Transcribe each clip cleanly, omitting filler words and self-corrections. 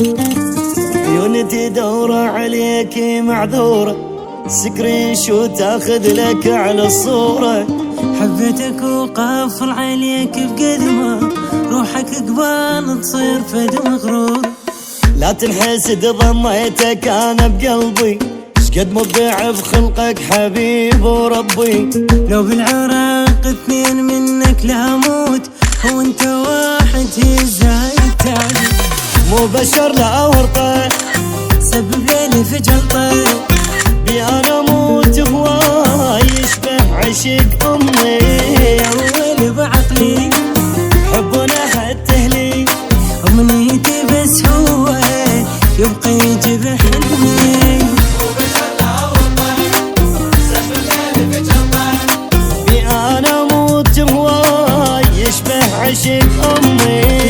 عيوني تدور عليك معذورة، سكرين شو تاخذ لك على الصورة. حبيتك وقافل عليك بقدمه، روحك قبال تصير فد مغرور. لا تنحسد ضميتك انا بقلبي، شقد مبدع بخلقك حبيب وربي. لو بالعراق اثنين منك لا موت، وانت واحد ازاي تعدي؟ مو بشر لا ورطه، سبب لي في جلطه. بي انا موت هواي يشبه عشق امي. يا ويلي بعقلي حبنا حتى لي، امنيتي بس هو يبقى يجي بحلمي. بي انا موت هواي يشبه عشق امي.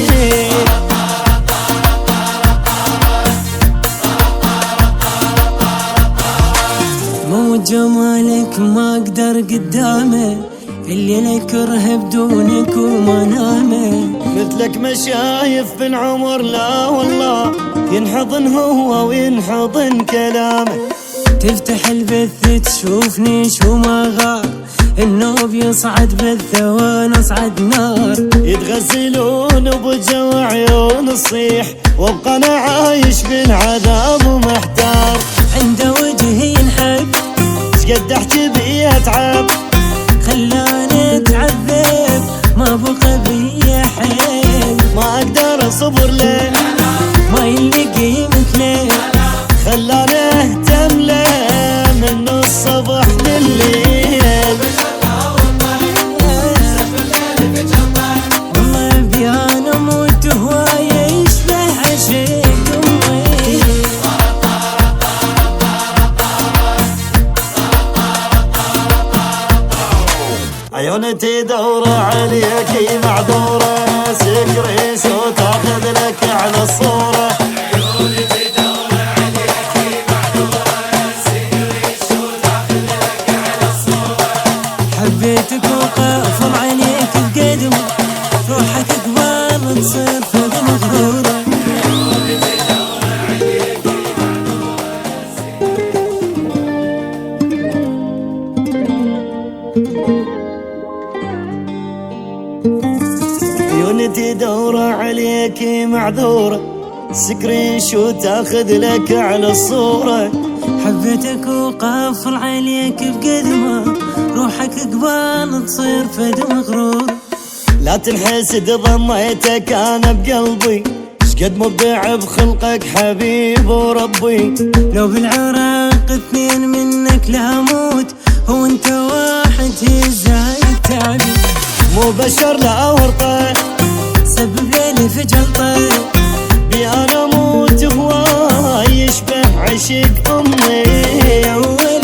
مو جمالك ما اقدر قدامه، اللي كره بدونك وما نامه. مثلك ما شايف بالعمر لا والله، ينحضن هو وينحضن كلامه. تفتح البث تشوفني شو ما غار، النوب يصعد بالثوى نصعد نار. يتغزلون بجو عيون الصيح، وابقى انا عايش بالعذاب ومحتار. عنده وجه ينحب شقد احكي بيه اتعب، خلاني اتعذب ما بقى بي حيل. ما اقدر اصبر له، ما يلقي مثله، خلاني اهتم له من الصبح لليل. والله بي انا موت هوايه يشبه عشق امي. عيوني تدور عليك معذورة، سكري شو تاخذ لك على الصورة. عيوني تدور عليك معذورة، سكري شو تاخذ لك على الصورة. حبيتك وقافل عليك بقدمه، روحك قبال تصير فد مغروره. عيوني تدور عليك عيوني تدور عليك معذورة، سكرين شو تاخذ لك على الصورة. حبيتك وقافل عليك بقدمه، روحك قبال تصير فد مغرور. لا تنحسد ضميتك انا بقلبي، شقد مبدع بخلقك حبيب وربي. لو بالعراق اثنين منك لا موت، وانت واحد ازاي تعدي؟ مو بشر لا ورطه، سبب لي في جلطه. بي انا موت هواي يشبه عشق امي. يا ويلي